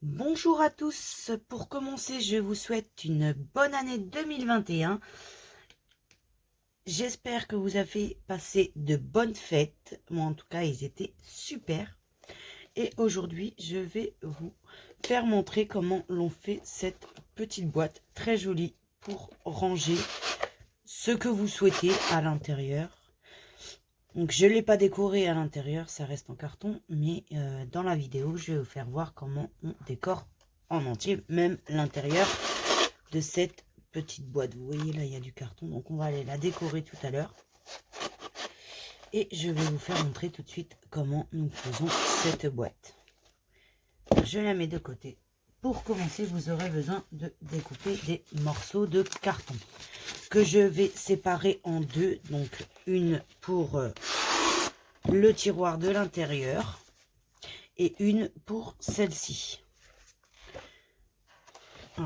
Bonjour à tous, pour commencer je vous souhaite une bonne année 2021. J'espère que vous avez passé de bonnes fêtes, moi en tout cas ils étaient super. Et aujourd'hui je vais vous faire montrer comment l'on fait cette petite boîte très jolie pour ranger ce que vous souhaitez à l'intérieur. Donc je ne l'ai pas décoré à l'intérieur, ça reste en carton, mais dans la vidéo je vais vous faire voir comment on décore en entier, même l'intérieur de cette petite boîte. Vous voyez là il y a du carton, donc on va aller la décorer tout à l'heure. Et je vais vous faire montrer tout de suite comment nous faisons cette boîte. Je la mets de côté. Pour commencer, vous aurez besoin de découper des morceaux de carton que je vais séparer en deux. Donc une pour le tiroir de l'intérieur et une pour celle-ci.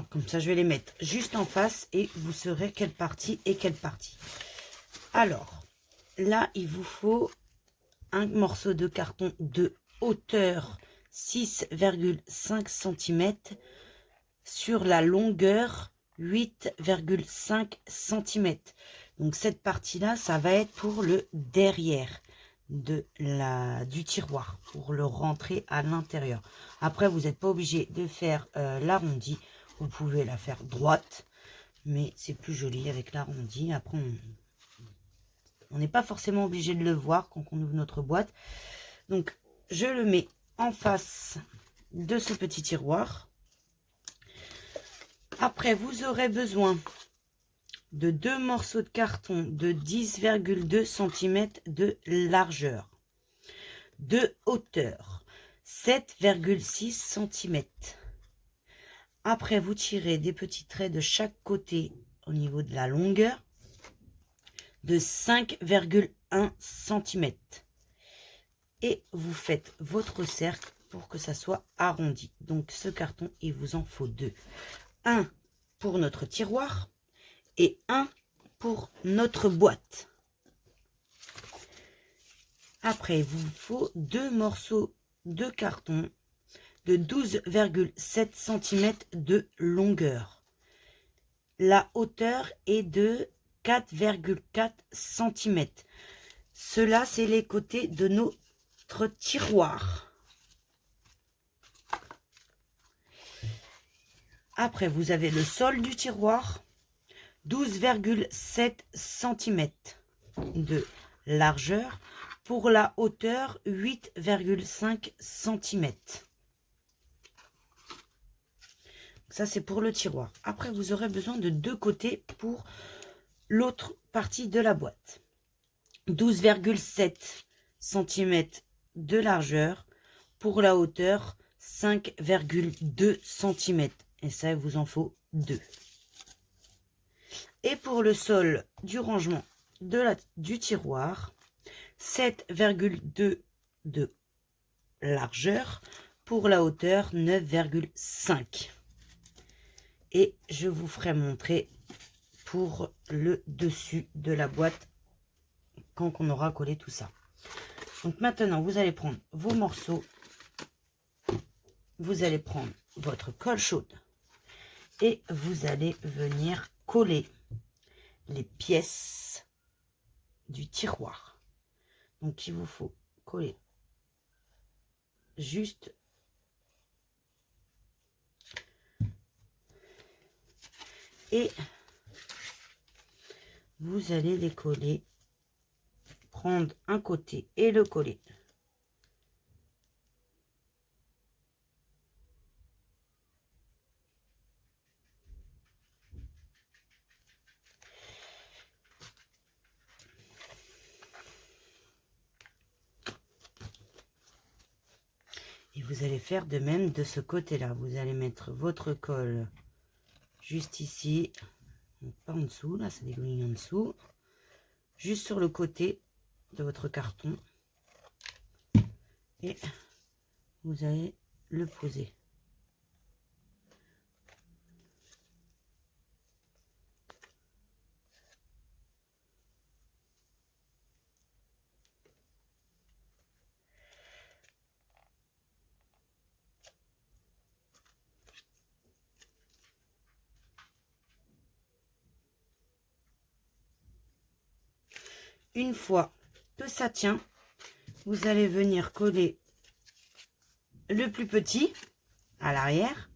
Comme ça, je vais les mettre juste en face et vous saurez quelle partie est quelle partie. Alors, là, il vous faut un morceau de carton de hauteur 6,5 cm sur la longueur 8,5 cm. Donc, cette partie-là, ça va être pour le derrière du tiroir, pour le rentrer à l'intérieur. Après, vous n'êtes pas obligé de faire l'arrondi. Vous pouvez la faire droite, mais c'est plus joli avec l'arrondi. Après, on n'est pas forcément obligé de le voir quand on ouvre notre boîte. Donc, je le mets en face de ce petit tiroir. Après, vous aurez besoin de deux morceaux de carton de 10,2 cm de largeur, de hauteur 7,6 cm. Après, vous tirez des petits traits de chaque côté au niveau de la longueur de 5,1 cm. Et vous faites votre cercle pour que ça soit arrondi. Donc ce carton, il vous en faut deux. Un pour notre tiroir et un pour notre boîte. Après, il vous faut deux morceaux de carton de 12,7 cm de longueur. La hauteur est de 4,4 cm. Cela, c'est les côtés de notre tiroir. Après, vous avez le sol du tiroir, 12,7 cm de largeur pour la hauteur 8,5 cm. Ça, c'est pour le tiroir. Après, vous aurez besoin de deux côtés pour l'autre partie de la boîte. 12,7 cm de largeur pour la hauteur 5,2 cm. Et ça, il vous en faut deux. Et pour le sol du rangement du tiroir, 7,2 de largeur pour la hauteur 9,5. Et je vous ferai montrer pour le dessus de la boîte quand on aura collé tout ça. Donc maintenant, vous allez prendre vos morceaux, vous allez prendre votre colle chaude et vous allez venir coller les pièces du tiroir. Donc il vous faut coller juste et vous allez les coller, prendre un côté et le coller. Et vous allez faire de même de ce côté-là. Vous allez mettre votre colle juste ici, pas en dessous, là c'est dégouline en dessous, juste sur le côté de votre carton. Et vous allez le poser. une fois que ça tient, vous allez venir coller le plus petit à l'arrière.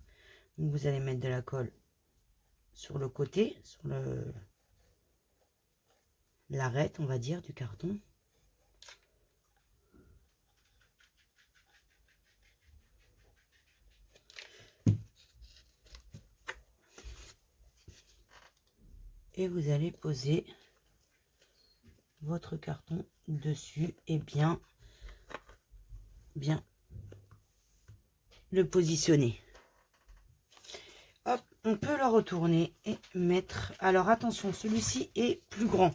Vous allez mettre de la colle sur le côté, sur l'arête, on va dire, du carton. Et vous allez poser votre carton dessus et bien le positionner. Hop, on peut le retourner et mettre... Alors attention, celui-ci est plus grand.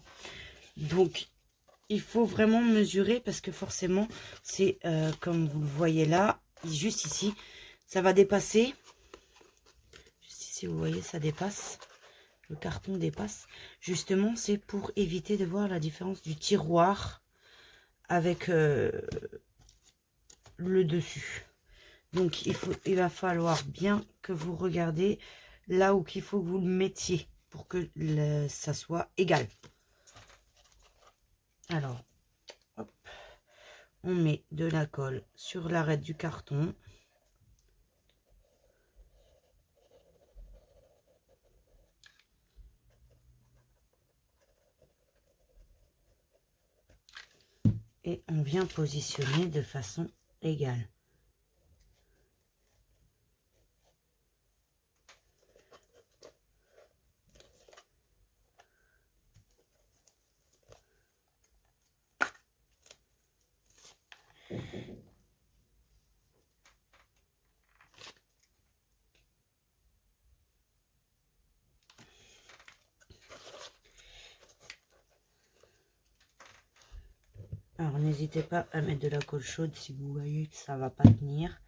Donc, il faut vraiment mesurer parce que forcément, c'est comme vous le voyez là, juste ici, ça va dépasser. Juste ici, vous voyez, ça dépasse. Le carton dépasse. Justement, c'est pour éviter de voir la différence du tiroir avec le dessus. Donc, il va falloir bien que vous regardez là où il faut que vous le mettiez pour que ça soit égal. Alors, hop, on met de la colle sur l'arête du carton. Et on vient positionner de façon égale. Alors n'hésitez pas à mettre de la colle chaude si vous voyez que ça va pas tenir.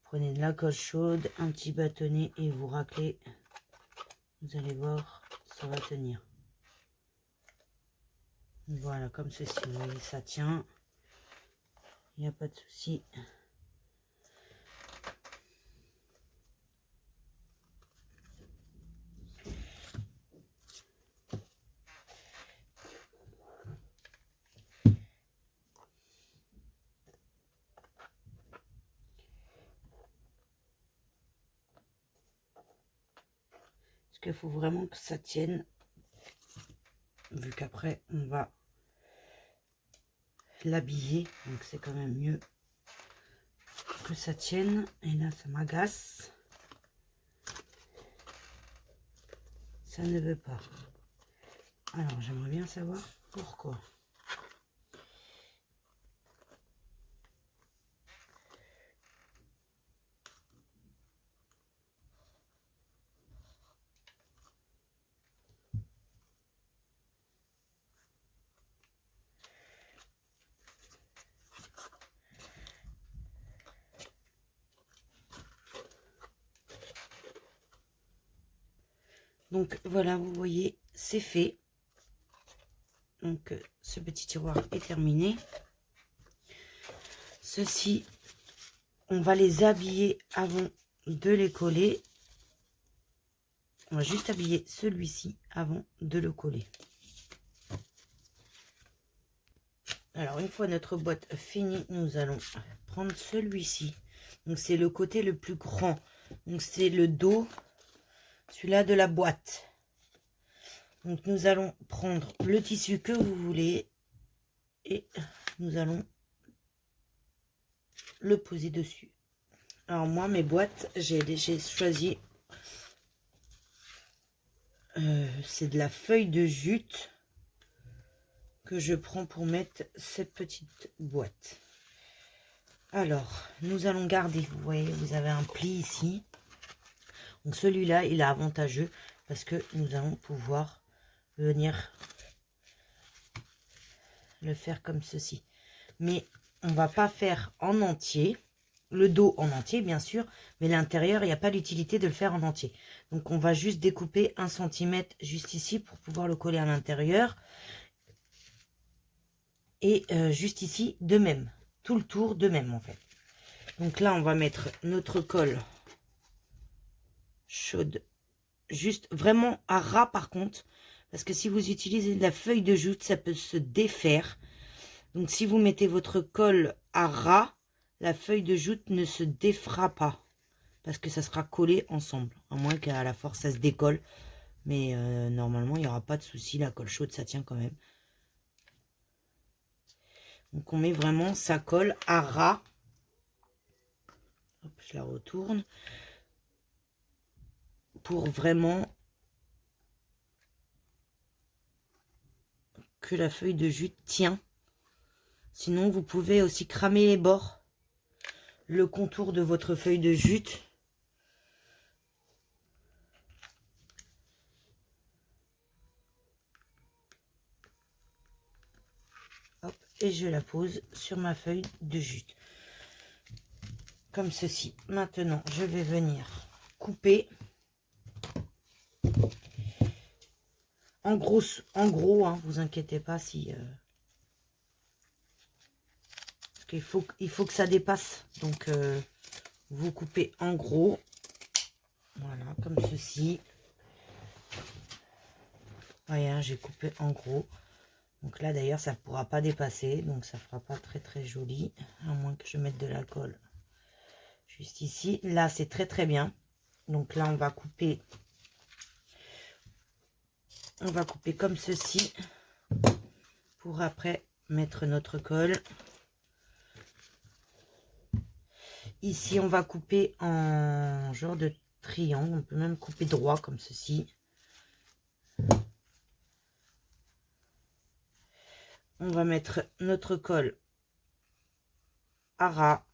Prenez de la colle chaude, un petit bâtonnet et vous raclez. Vous allez voir, ça va tenir. Voilà, comme ceci, vous voyez, ça tient. Il n'y a pas de souci. Parce qu'il faut vraiment que ça tienne. Vu qu'après, on va l'habiller. Donc c'est quand même mieux que ça tienne. Et là, ça m'agace. Ça ne veut pas. Alors, j'aimerais bien savoir pourquoi. Donc voilà, vous voyez, c'est fait. Donc ce petit tiroir est terminé. Ceci, on va les habiller avant de les coller. On va juste habiller celui-ci avant de le coller. Alors une fois notre boîte finie, nous allons prendre celui-ci. Donc c'est le côté le plus grand. Donc c'est le dos, celui-là de la boîte. Donc nous allons prendre le tissu que vous voulez et nous allons le poser dessus. Alors moi, mes boîtes, j'ai choisi, c'est de la feuille de jute que je prends pour mettre cette petite boîte. Alors, nous allons garder, vous voyez, vous avez un pli ici. Donc celui-là, il est avantageux parce que nous allons pouvoir venir le faire comme ceci. Mais on va pas faire en entier. Le dos en entier, bien sûr, mais l'intérieur, il n'y a pas l'utilité de le faire en entier. Donc, on va juste découper 1 cm juste ici pour pouvoir le coller à l'intérieur. Et juste ici, de même. Tout le tour, de même, en fait. Donc là, on va mettre notre colle chaude, juste vraiment à ras, par contre, Parce que si vous utilisez de la feuille de jute, ça peut se défaire. Donc si vous mettez votre colle à ras, la feuille de jute ne se défera pas. Parce que ça sera collé ensemble. À moins qu'à la force ça se décolle. Mais normalement il n'y aura pas de souci. La colle chaude ça tient quand même. Donc on met vraiment sa colle à ras. Hop, je la retourne. Pour vraiment que la feuille de jute tient. Sinon vous pouvez aussi cramer les bords. Le contour de votre feuille de jute. Hop, et je la pose sur ma feuille de jute. Comme ceci. Maintenant, je vais venir couper. En gros, hein, vous inquiétez pas si... parce qu'il faut que ça dépasse. Donc, vous coupez en gros. Voilà, comme ceci. Voyez, hein, j'ai coupé en gros. Donc là, d'ailleurs, ça ne pourra pas dépasser. Donc, ça fera pas très, très joli. À moins que je mette de la colle juste ici. Là, c'est très, très bien. Donc là, on va couper... On va couper comme ceci pour après mettre notre colle. Ici, on va couper en genre de triangle. On peut même couper droit comme ceci. On va mettre notre colle à ras.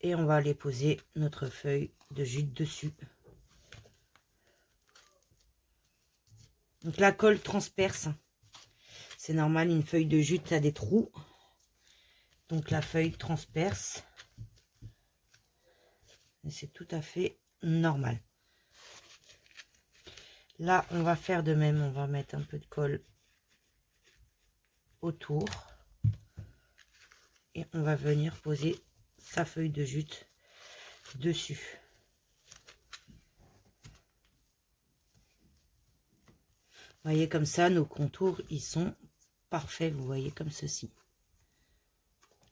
Et on va aller poser notre feuille de jute dessus. Donc la colle transperce. C'est normal, une feuille de jute a des trous. Donc la feuille transperce. Et c'est tout à fait normal. Là, on va faire de même. On va mettre un peu de colle autour. Et on va venir poser sa feuille de jute dessus. Vous voyez comme ça, nos contours, ils sont parfaits. Vous voyez comme ceci.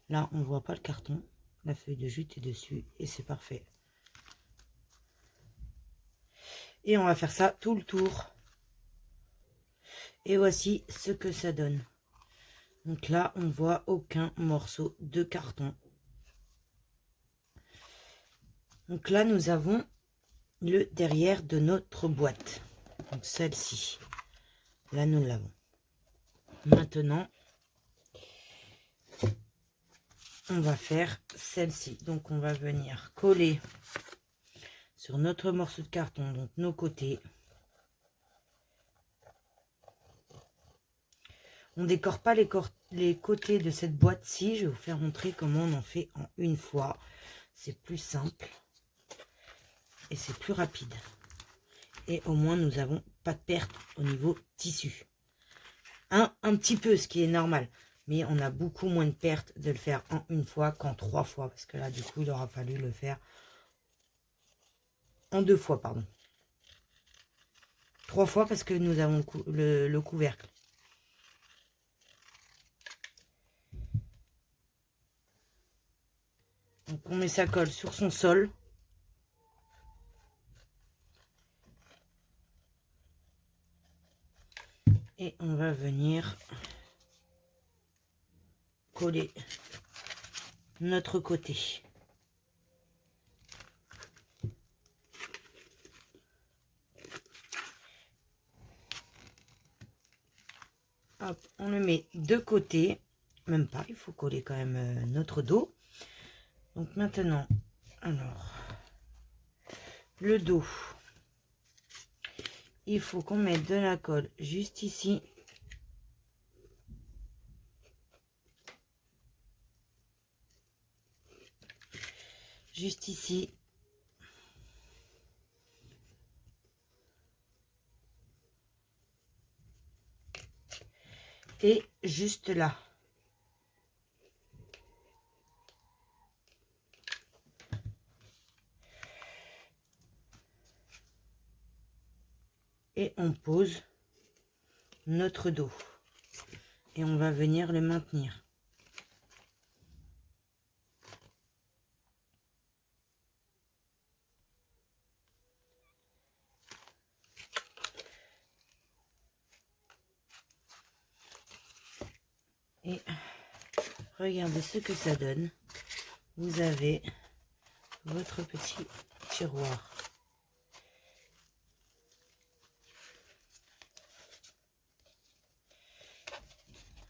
Là, on ne voit pas le carton. La feuille de jute est dessus et c'est parfait. Et on va faire ça tout le tour. Et voici ce que ça donne. Donc là, on voit aucun morceau de carton. Donc là, nous avons le derrière de notre boîte. Donc celle-ci. Là, nous l'avons. Maintenant, on va faire celle-ci. Donc, on va venir coller sur notre morceau de carton, donc nos côtés. On décore pas les côtés de cette boîte-ci. Je vais vous faire montrer comment on en fait en une fois. C'est plus simple. Et c'est plus rapide. Et au moins, nous n'avons pas de perte au niveau tissu. Un petit peu, ce qui est normal. Mais on a beaucoup moins de pertes de le faire en une fois qu'en 3 fois. Parce que là, du coup, il aura fallu le faire en 2 fois, pardon. 3 fois parce que nous avons le couvercle. Donc, on met sa colle sur son sol. Et on va venir coller notre côté. Hop, on le met de côté. Même pas, il faut coller quand même notre dos. Donc maintenant, alors, le dos. Il faut qu'on mette de la colle juste ici. Juste ici. Et juste là. et on pose notre dos. Et on va venir le maintenir. Et regardez ce que ça donne. Vous avez votre petit tiroir.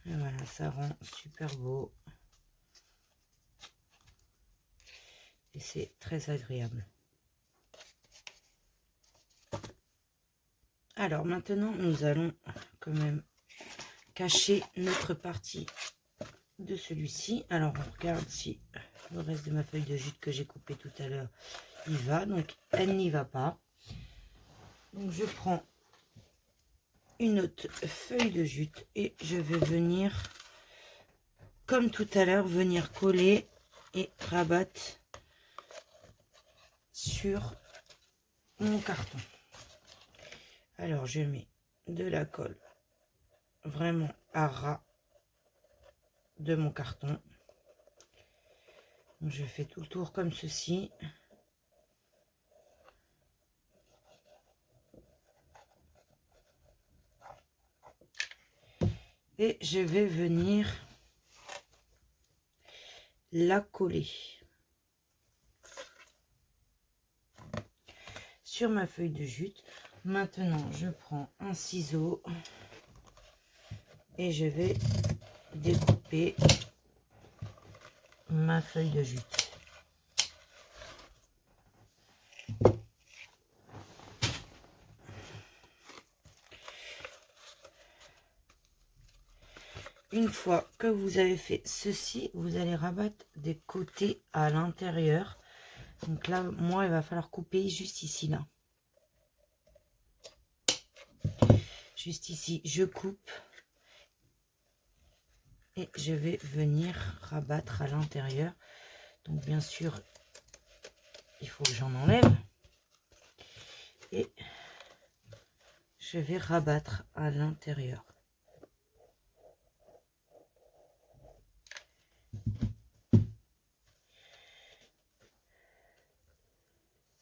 Et voilà, ça rend super beau. Et c'est très agréable. Alors maintenant, nous allons quand même cacher notre partie de celui-ci. Alors on regarde si le reste de ma feuille de jute que j'ai coupée tout à l'heure y va. Donc elle n'y va pas. Donc je prends une autre feuille de jute et je vais venir, comme tout à l'heure, venir coller et rabattre sur mon carton. Alors je mets de la colle vraiment à ras de mon carton. Donc, je fais tout le tour comme ceci. Et je vais venir la coller sur ma feuille de jute. Maintenant, je prends un ciseau et je vais découper ma feuille de jute. Une fois que vous avez fait ceci, vous allez rabattre des côtés à l'intérieur. Donc là, moi, il va falloir couper juste ici, là. Juste ici, je coupe. Et je vais venir rabattre à l'intérieur. Donc bien sûr, il faut que j'en enlève. Et je vais rabattre à l'intérieur.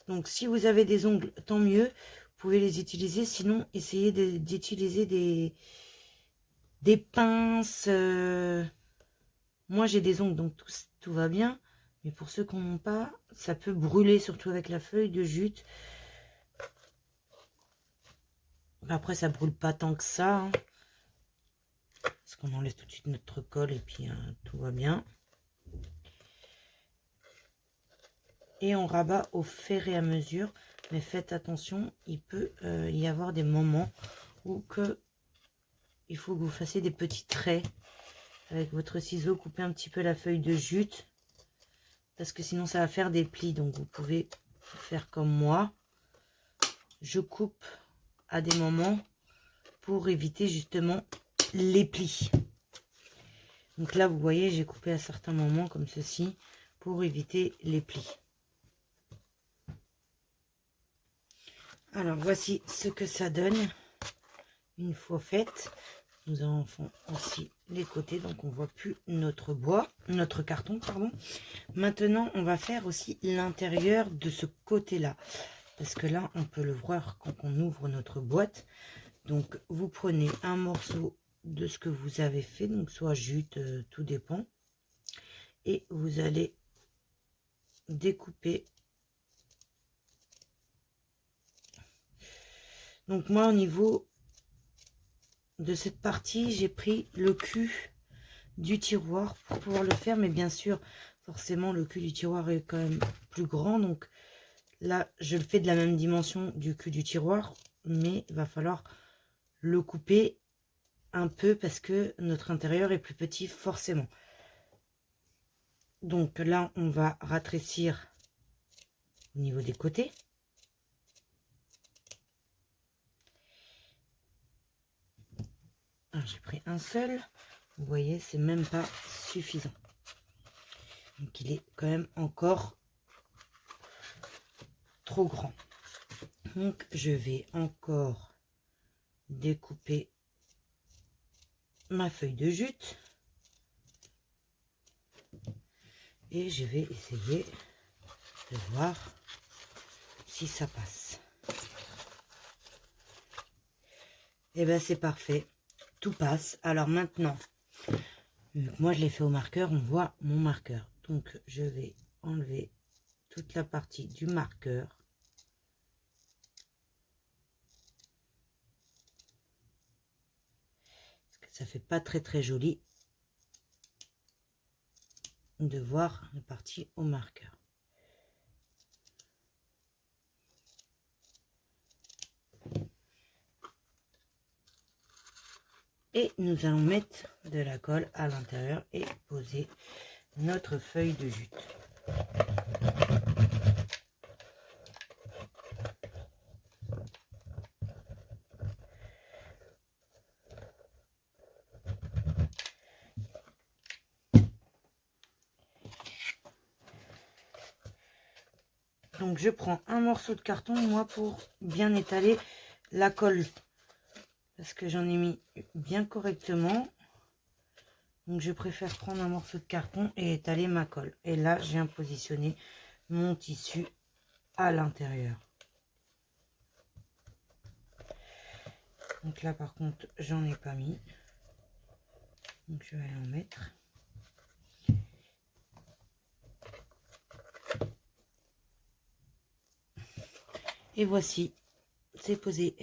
Donc si vous avez des ongles, tant mieux. Vous pouvez les utiliser. Sinon, essayez d'utiliser des pinces. Moi, j'ai des ongles, donc tout va bien. Mais pour ceux qui n'en ont pas, ça peut brûler, surtout avec la feuille de jute. Après, ça brûle pas tant que ça. Hein, parce qu'on enlève tout de suite notre colle et puis tout va bien. Et on rabat au fur et à mesure. Mais faites attention, il peut y avoir des moments où il faut que vous fassiez des petits traits. Avec votre ciseau, coupez un petit peu la feuille de jute. Parce que sinon, ça va faire des plis. Donc, vous pouvez faire comme moi. Je coupe à des moments pour éviter justement les plis. Donc là, vous voyez, j'ai coupé à certains moments comme ceci pour éviter les plis. Alors, voici ce que ça donne une fois fait. Nous en faisons aussi les côtés, donc on voit plus notre carton, pardon. Maintenant, on va faire aussi l'intérieur de ce côté-là. Parce que là, on peut le voir quand on ouvre notre boîte. Donc, vous prenez un morceau de ce que vous avez fait, donc soit jute, tout dépend. Et vous allez découper. Donc, moi, au niveau de cette partie, j'ai pris le cul du tiroir pour pouvoir le faire. Mais bien sûr, forcément, le cul du tiroir est quand même plus grand. Donc, là, je le fais de la même dimension du cul du tiroir. Mais il va falloir le couper un peu parce que notre intérieur est plus petit forcément. Donc là, on va rétrécir au niveau des côtés. J'ai pris un seul. Vous voyez, c'est même pas suffisant. Donc il est quand même encore trop grand. Donc je vais encore découper ma feuille de jute. Et je vais essayer de voir si ça passe. Et bien c'est parfait, tout passe. Alors maintenant, moi je l'ai fait au marqueur, on voit mon marqueur. Donc je vais enlever toute la partie du marqueur. Parce que ça fait pas très joli de voir la partie au marqueur. Et nous allons mettre de la colle à l'intérieur et poser notre feuille de jute. Donc je prends un morceau de carton, moi, pour bien étaler la colle. Parce que j'en ai mis bien correctement. Donc je préfère prendre un morceau de carton et étaler ma colle. Et là, je viens positionner mon tissu à l'intérieur. Donc là, par contre, j'en ai pas mis. Donc je vais aller en mettre. Et voici, c'est posé.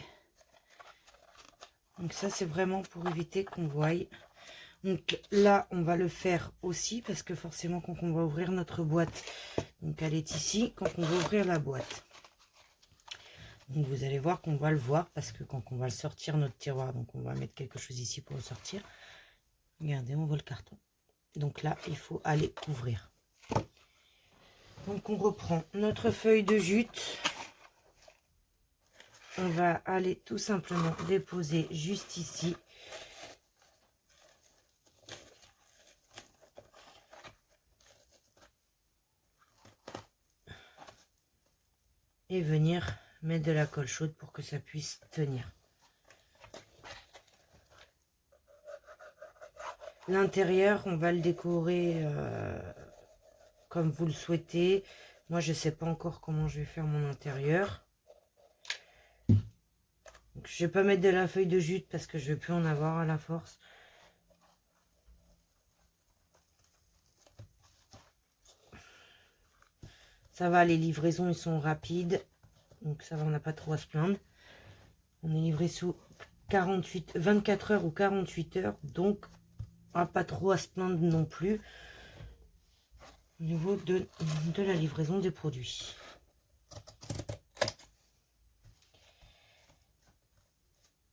Donc ça, c'est vraiment pour éviter qu'on voie. Donc là, on va le faire aussi parce que forcément, quand on va ouvrir notre boîte, donc elle est ici, quand on va ouvrir la boîte. Donc vous allez voir qu'on va le voir parce que quand on va le sortir, notre tiroir, donc on va mettre quelque chose ici pour le sortir. Regardez, on voit le carton. Donc là, il faut aller couvrir. Donc on reprend notre feuille de jute. On va aller tout simplement déposer juste ici. Et venir mettre de la colle chaude pour que ça puisse tenir. L'intérieur, on va le décorer comme vous le souhaitez. Moi, je ne sais pas encore comment je vais faire mon intérieur. Donc, je ne vais pas mettre de la feuille de jute parce que je ne vais plus en avoir à la force. Ça va, les livraisons, ils sont rapides. Donc ça va, on n'a pas trop à se plaindre. On est livré sous 24 heures ou 48 heures. Donc, on n'a pas trop à se plaindre non plus au niveau de la livraison des produits.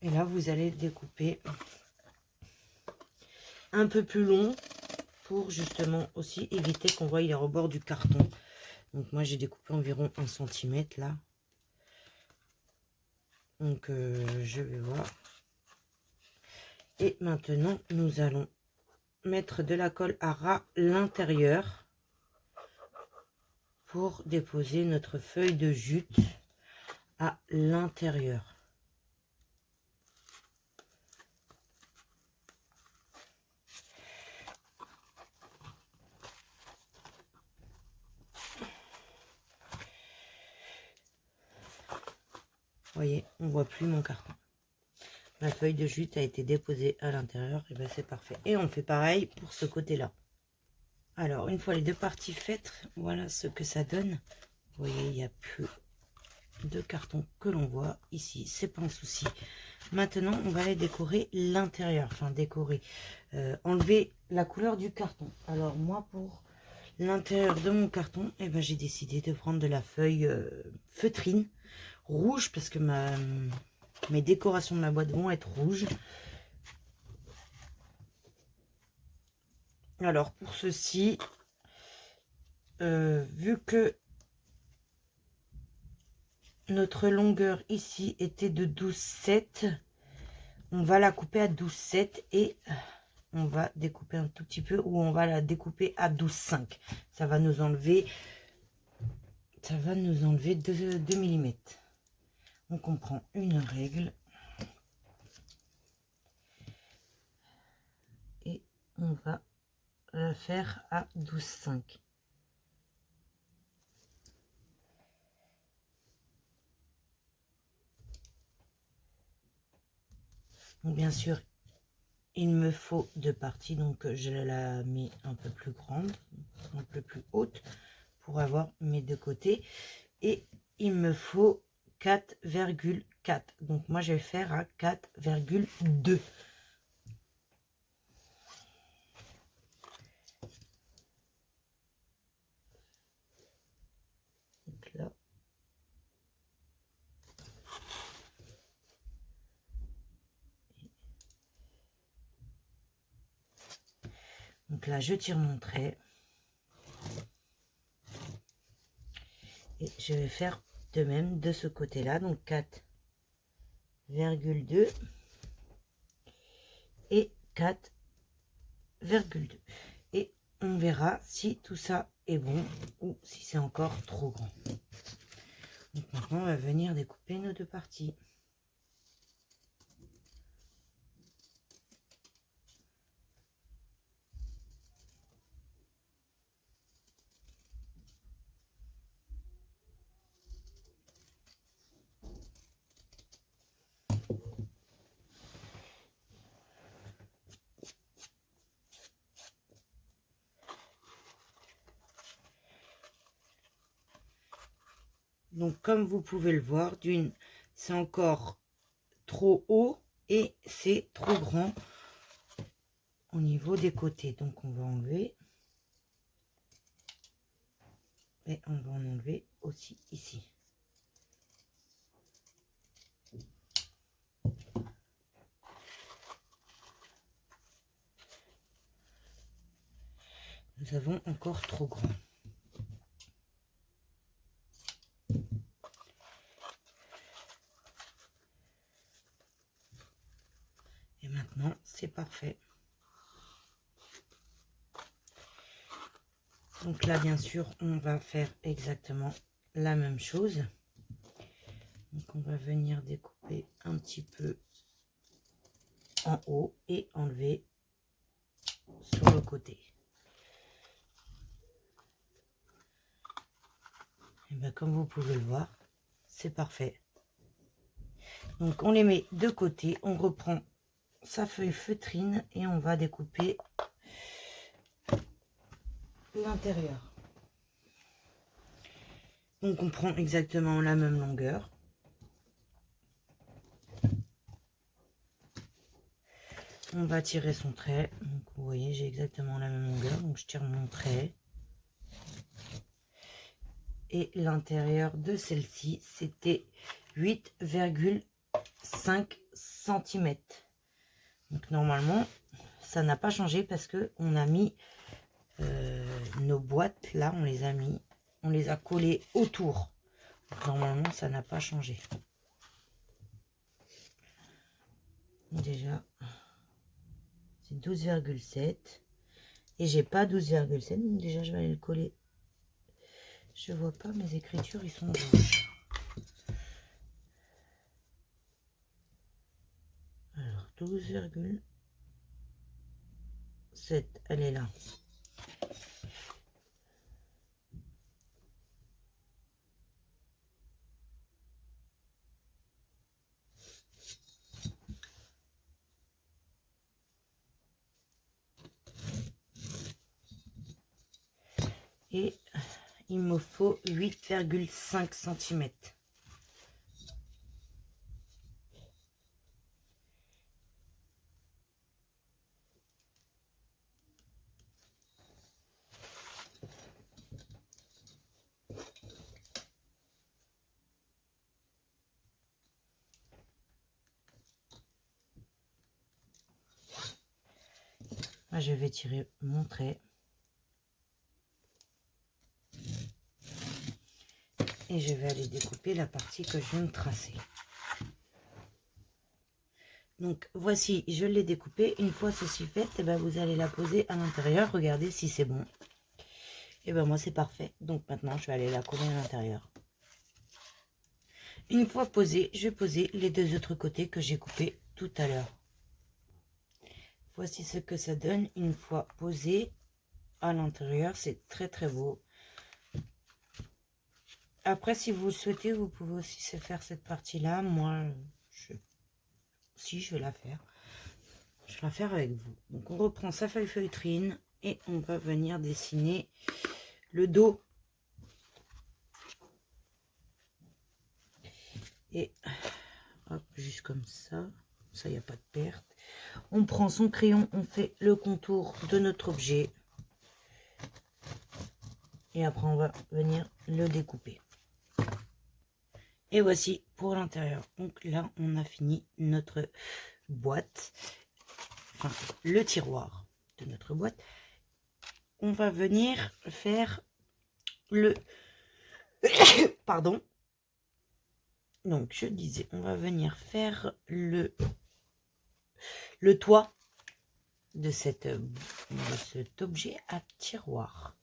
Et là, vous allez découper un peu plus long pour justement aussi éviter qu'on voie les rebords du carton. Donc moi, j'ai découpé environ 1 cm là. Donc je vais voir. Et maintenant, nous allons mettre de la colle à ras l'intérieur pour déposer notre feuille de jute à l'intérieur. Vous voyez, on voit plus mon carton. Ma feuille de jute a été déposée à l'intérieur, et bien c'est parfait. Et on fait pareil pour ce côté-là. Alors, une fois les deux parties faites, voilà ce que ça donne. Vous voyez, il n'y a plus de carton que l'on voit ici, c'est pas un souci. Maintenant, on va aller décorer l'intérieur, enfin décorer, enlever la couleur du carton. Alors moi, pour l'intérieur de mon carton, et ben, j'ai décidé de prendre de la feuille feutrine rouge parce que mes décorations de ma boîte vont être rouges. Alors pour ceci, vu que notre longueur ici était de 12,7, on va la couper à 12,7 et on va découper un tout petit peu, ou on va la découper à 12,5. Ça va nous enlever 2 mm. Donc on prend une règle on va la faire à 12,5. Donc bien sûr, il me faut deux parties, donc je la mets un peu plus grande, un peu plus haute pour avoir mes deux côtés. Et il me faut 4,4. Donc moi je vais faire à 4,2. Donc là. Donc là, je tire mon trait. Et je vais faire de même de ce côté-là. Donc 4,2 et 4,2. Et on verra si tout ça est bon ou si c'est encore trop grand. Donc maintenant, on va venir découper nos deux parties. Donc comme vous pouvez le voir, d'une, c'est encore trop haut et c'est trop grand au niveau des côtés. Donc on va enlever. Et on va en enlever aussi ici. Nous avons encore trop grand. Et maintenant, c'est parfait. Donc là, bien sûr, on va faire exactement la même chose. Donc on va venir découper un petit peu en haut et enlever sur le côté. Et bien comme vous pouvez le voir, c'est parfait. Donc on les met de côté, on reprend sa feuille feutrine et on va découper l'intérieur. Donc on prend exactement la même longueur. On va tirer son trait. Donc vous voyez, j'ai exactement la même longueur. Donc je tire mon trait. Et l'intérieur de celle-ci, c'était 8,5 cm. Donc normalement, ça n'a pas changé parce que on a mis nos boîtes là, on les a collées autour. Donc, normalement, ça n'a pas changé. Déjà, c'est 12,7 et j'ai pas 12,7, donc déjà je vais aller le coller. Je vois pas, mes écritures, ils sont rouges. Alors, 12,7, elle est là. Et il me faut 8,5 cm. Là, je vais tirer mon trait. Et je vais aller découper la partie que je viens de tracer. Donc voici, je l'ai découpée. Une fois ceci fait, et ben, vous allez la poser à l'intérieur. Regardez si c'est bon. Et ben moi c'est parfait. Donc maintenant je vais aller la coller à l'intérieur. Une fois posée, je vais poser les deux autres côtés que j'ai coupés tout à l'heure. voici ce que ça donne une fois posé à l'intérieur. C'est très très beau. Après, si vous le souhaitez, vous pouvez aussi se faire cette partie-là. Moi, je vais la faire. Je vais la faire avec vous. Donc, on reprend sa feuille feutrine et on va venir dessiner le dos. Et hop, juste comme ça. Ça, il n'y a pas de perte. On prend son crayon, on fait le contour de notre objet. Et après, on va venir le découper. Et voici pour l'intérieur. Donc là, on a fini notre boîte. Enfin, le tiroir de notre boîte. On va venir faire le... Pardon. Donc, je disais, on va venir faire le toit de cet objet à tiroir.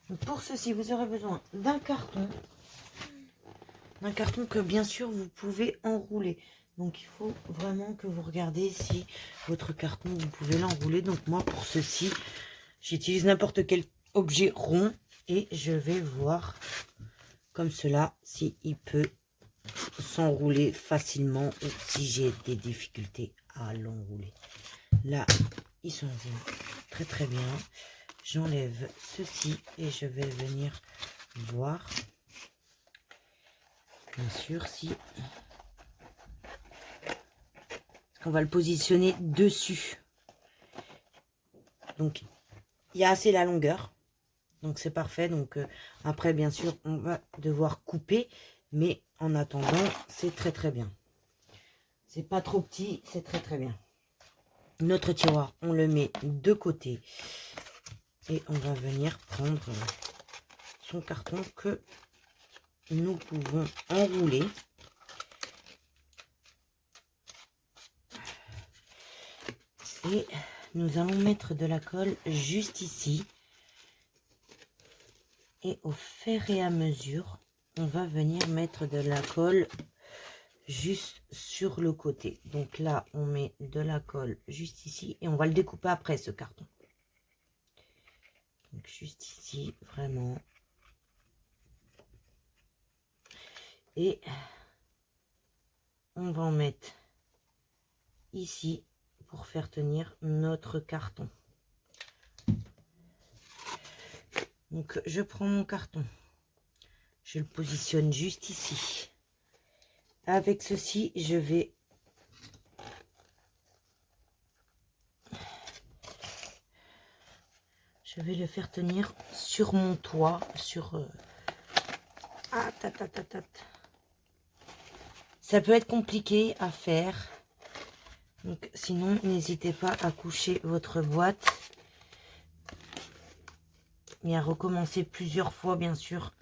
Donc, pour ceci, vous aurez besoin d'un carton. Un carton que bien sûr vous pouvez enrouler. Donc il faut vraiment que vous regardez si votre carton vous pouvez l'enrouler. Donc moi pour ceci j'utilise n'importe quel objet rond et je vais voir comme cela si il peut s'enrouler facilement ou si j'ai des difficultés à l'enrouler. Là ils sont très très bien. J'enlève ceci et je vais venir voir. Bien sûr, si on va le positionner dessus. Donc, il y a assez la longueur. Donc, c'est parfait. Donc, après, bien sûr, on va devoir couper. Mais en attendant, c'est très, très bien. C'est pas trop petit, c'est très, très bien. Notre tiroir, on le met de côté. Et on va venir prendre son carton que nous pouvons enrouler. Et nous allons mettre de la colle juste ici. Et au fur et à mesure, on va venir mettre de la colle juste sur le côté. Donc là, on met de la colle juste ici. Et on va le découper après, ce carton. Donc juste ici, vraiment. Et on va en mettre ici pour faire tenir notre carton. Donc je prends mon carton, je le positionne juste ici. Avec ceci, je vais le faire tenir sur mon toit, sur ça peut être compliqué à faire. Donc sinon, n'hésitez pas à coucher votre boîte et à recommencer plusieurs fois, bien sûr,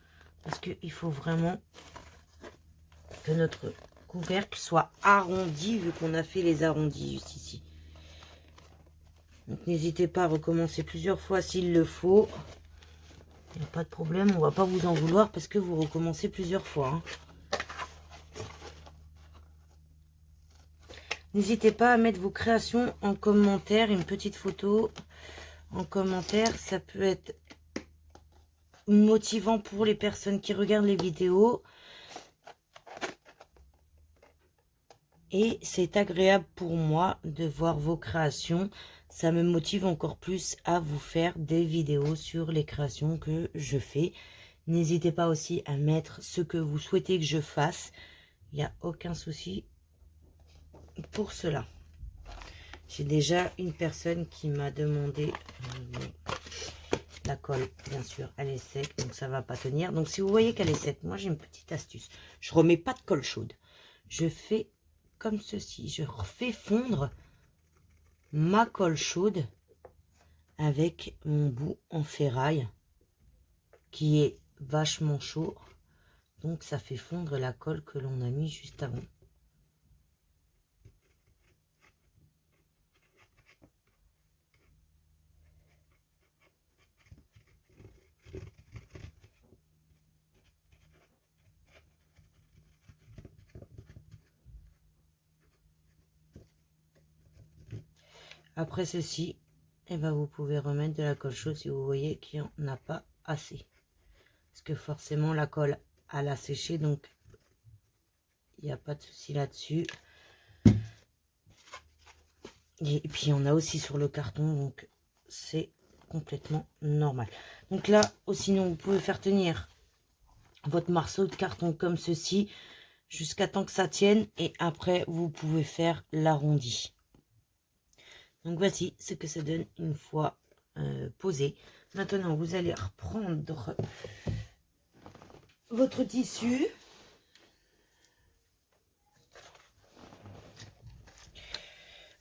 parce qu'il faut vraiment que notre couvercle soit arrondi, vu qu'on a fait les arrondis juste ici. Donc n'hésitez pas à recommencer plusieurs fois s'il le faut. Il n'y a pas de problème, on va pas vous en vouloir parce que vous recommencez plusieurs fois. Hein. N'hésitez pas à mettre vos créations en commentaire, une petite photo en commentaire. Ça peut être motivant pour les personnes qui regardent les vidéos. Et c'est agréable pour moi de voir vos créations. Ça me motive encore plus à vous faire des vidéos sur les créations que je fais. N'hésitez pas aussi à mettre ce que vous souhaitez que je fasse. Il n'y a aucun souci pour cela. J'ai déjà une personne qui m'a demandé la colle, bien sûr, elle est sec, donc ça va pas tenir. Donc si vous voyez qu'elle est sec, moi j'ai une petite astuce. Je remets pas de colle chaude. Je fais comme ceci. Je refais fondre ma colle chaude avec mon bout en ferraille qui est vachement chaud. Donc ça fait fondre la colle que l'on a mis juste avant. Après ceci, et ben vous pouvez remettre de la colle chaude si vous voyez qu'il n'y en a pas assez. Parce que forcément la colle elle a séché, donc il n'y a pas de souci là-dessus. Et puis on a aussi sur le carton, donc c'est complètement normal. Donc là, ou sinon vous pouvez faire tenir votre morceau de carton comme ceci jusqu'à temps que ça tienne, et après vous pouvez faire l'arrondi. Donc voici ce que ça donne une fois posé. Maintenant vous allez reprendre votre tissu.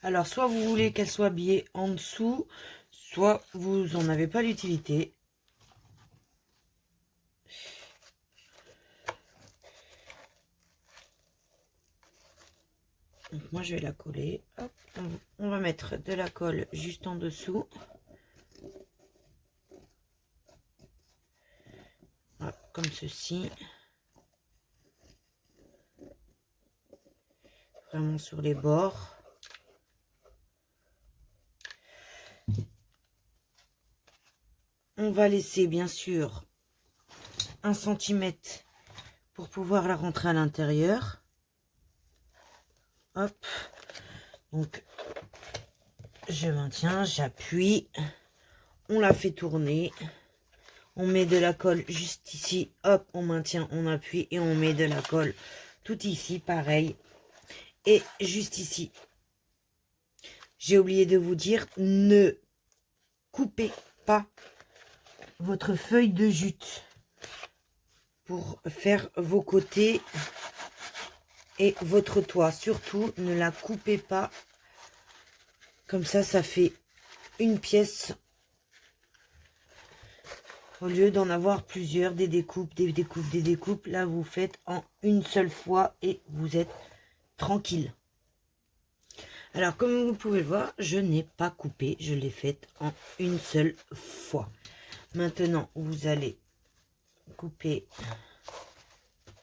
Alors soit vous voulez qu'elle soit habillée en dessous, soit vous en avez pas l'utilité. Donc moi je vais la coller. Hop, on va mettre de la colle juste en dessous. Hop, comme ceci. Vraiment sur les bords. On va laisser bien sûr 1 cm pour pouvoir la rentrer à l'intérieur. Hop, donc je maintiens, j'appuie, on la fait tourner, on met de la colle juste ici, hop, on maintient, on appuie et on met de la colle tout ici, pareil, et juste ici. J'ai oublié de vous dire, ne coupez pas votre feuille de jute pour faire vos côtés et votre toit. Surtout, ne la coupez pas. Comme ça fait une pièce. Au lieu d'en avoir plusieurs, des découpes, des découpes, des découpes. Là, vous faites en une seule fois et vous êtes tranquille. Alors, comme vous pouvez le voir, je n'ai pas coupé. Je l'ai faite en une seule fois. Maintenant, vous allez couper.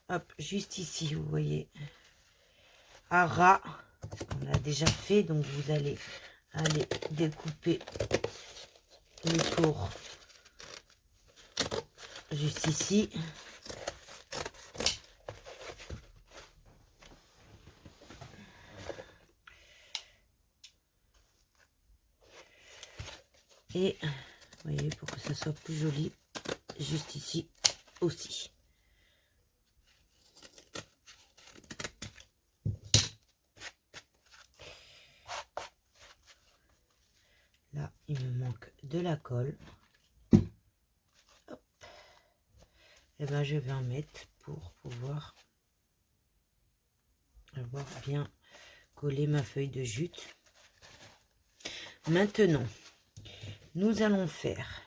Hop, juste ici, vous voyez. À ras. On l'a déjà fait, donc vous allez aller découper le tour juste ici. Et vous voyez, pour que ça soit plus joli, juste ici aussi. Là, il me manque de la colle. Hop. Et ben, je vais en mettre pour pouvoir avoir bien collé ma feuille de jute. Maintenant, nous allons faire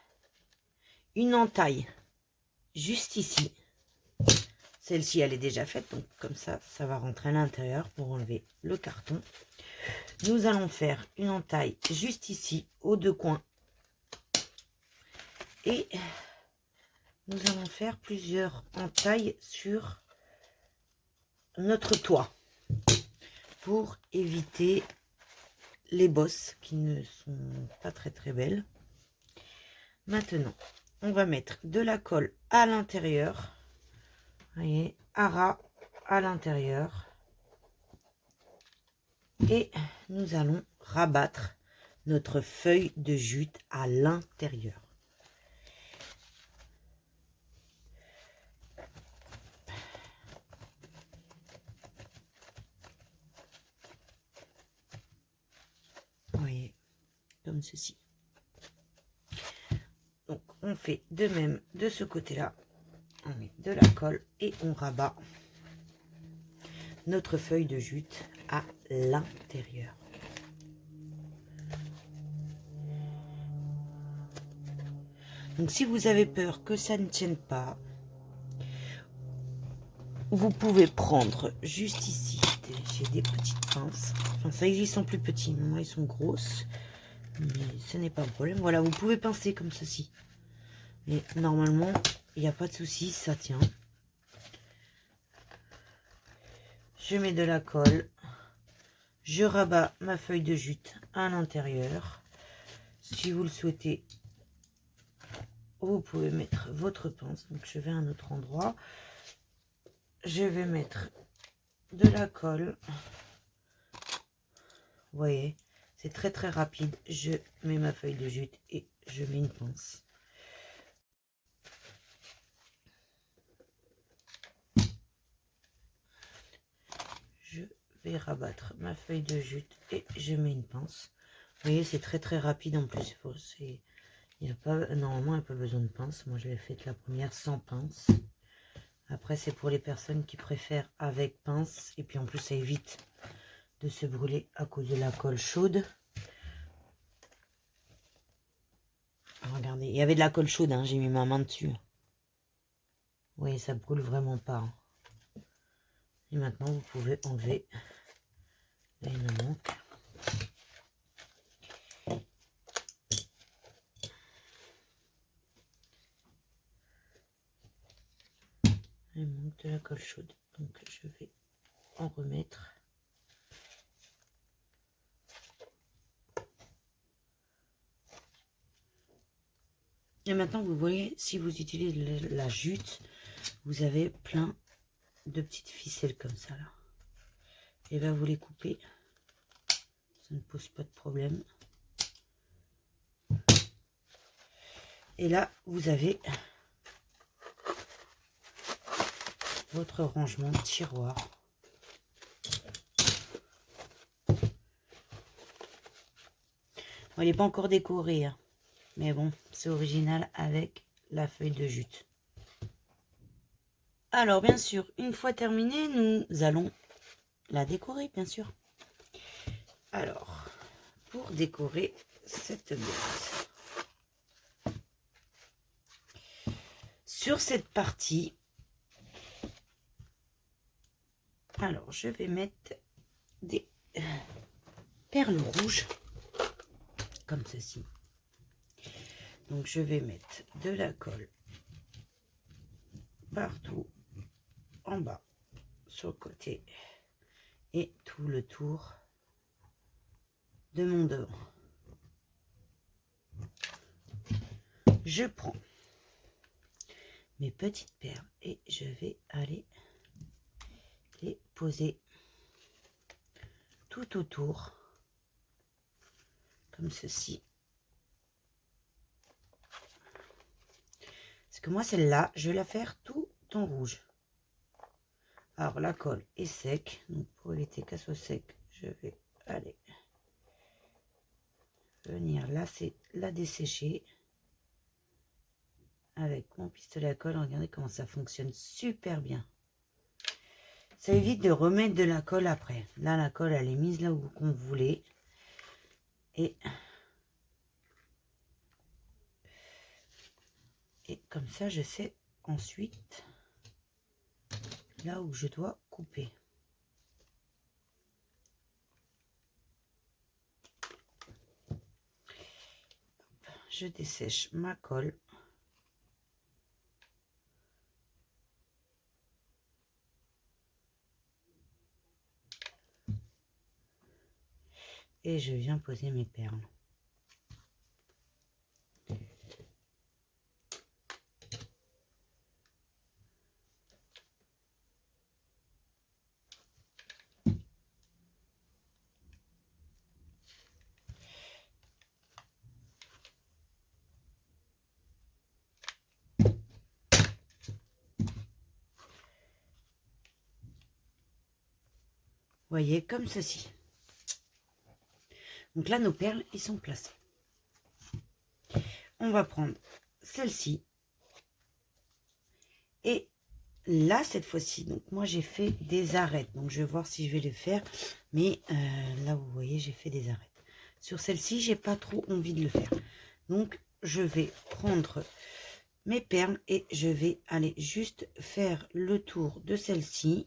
une entaille juste ici. Celle-ci, elle est déjà faite, donc comme ça, ça va rentrer à l'intérieur pour enlever le carton. Nous allons faire une entaille juste ici, aux deux coins. Et nous allons faire plusieurs entailles sur notre toit pour éviter les bosses qui ne sont pas très belles. Maintenant, on va mettre de la colle à l'intérieur. Vous voyez, à ras à l'intérieur. Et nous allons rabattre notre feuille de jute à l'intérieur. Vous voyez, comme ceci. Donc, on fait de même de ce côté-là. On met de la colle et on rabat notre feuille de jute à l'intérieur. Donc si vous avez peur que ça ne tienne pas, vous pouvez prendre juste ici, j'ai des petites pinces, enfin ça existe en plus petit, mais moi ils sont grosses, mais ce n'est pas un problème. Voilà, vous pouvez pincer comme ceci, mais normalement il n'y a pas de souci, ça tient. Je mets de la colle, Je rabats ma feuille de jute à l'intérieur. Si vous le souhaitez, vous pouvez mettre votre pince. Donc je vais à un autre endroit. Je vais mettre de la colle. Vous voyez, c'est très très rapide. Je mets ma feuille de jute et je mets une pince. Je vais rabattre ma feuille de jute et je mets une pince. Vous voyez, c'est très très rapide en plus. Il y a pas, normalement, il n'y a pas besoin de pince. Moi, je l'ai faite la première sans pince. Après, c'est pour les personnes qui préfèrent avec pince. Et puis en plus, ça évite de se brûler à cause de la colle chaude. Regardez, il y avait de la colle chaude, hein, j'ai mis ma main dessus. Vous voyez, ça brûle vraiment pas. Hein. Et maintenant, vous pouvez enlever. Là, il me manque. Il me manque de la colle chaude. Donc, je vais en remettre. Et maintenant, vous voyez, si vous utilisez la jute, vous avez plein de petites ficelles comme ça, là. Et bien, vous les coupez. Ça ne pose pas de problème. Et là, vous avez votre rangement de tiroir. Bon, il n'est pas encore décoré, hein. Mais bon, c'est original avec la feuille de jute. Alors, bien sûr, une fois terminé, nous allons la décorer, bien sûr. Alors, pour décorer cette boîte, sur cette partie, alors je vais mettre des perles rouges, comme ceci. Donc, je vais mettre de la colle partout en bas, sur le côté, et tout le tour de mon devant. Je prends mes petites perles et je vais aller les poser tout autour, comme ceci. Parce que moi, celle-là, je vais la faire tout en rouge. Alors, la colle est sec. Donc, pour éviter qu'elle soit sec, je vais aller venir la dessécher avec mon pistolet à colle. Regardez comment ça fonctionne super bien. Ça évite de remettre de la colle après. Là, la colle, elle est mise là où vous voulez. Et comme ça, je sais ensuite là où je dois couper. Je dessèche ma colle. Et je viens poser mes perles. Voyez, comme ceci. Donc là, nos perles, ils sont placées. On va prendre celle-ci. Et là, cette fois-ci, donc moi, j'ai fait des arêtes. Donc, je vais voir si je vais les faire. Mais là, vous voyez, j'ai fait des arêtes. Sur celle-ci, j'ai pas trop envie de le faire. Donc, je vais prendre mes perles et je vais aller juste faire le tour de celle-ci.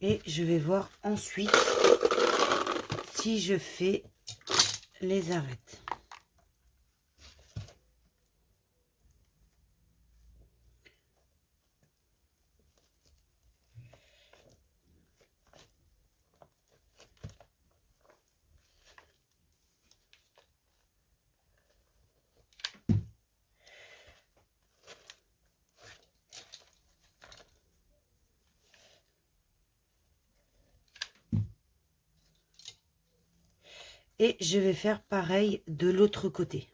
Et je vais voir ensuite si je fais les arêtes. Et je vais faire pareil de l'autre côté.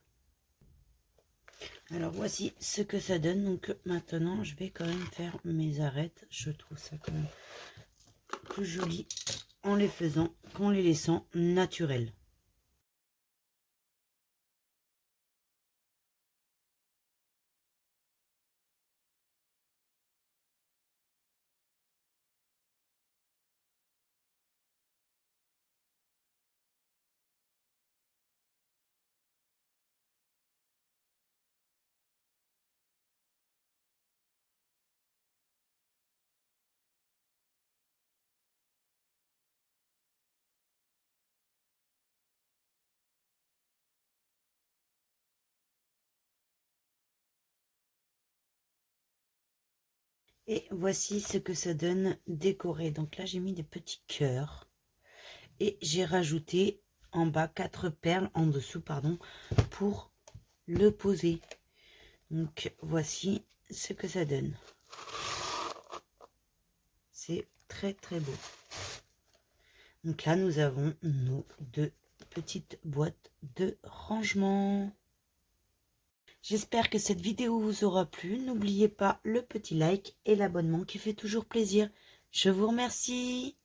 Alors voici ce que ça donne. Donc maintenant je vais quand même faire mes arêtes. Je trouve ça quand même plus joli en les faisant qu'en les laissant naturels. Et voici ce que ça donne décoré. Donc là j'ai mis des petits cœurs. Et j'ai rajouté en bas 4 perles, en dessous pardon, pour le poser. Donc voici ce que ça donne. C'est très très beau. Donc là nous avons nos 2 petites boîtes de rangement. J'espère que cette vidéo vous aura plu. N'oubliez pas le petit like et l'abonnement qui fait toujours plaisir. Je vous remercie.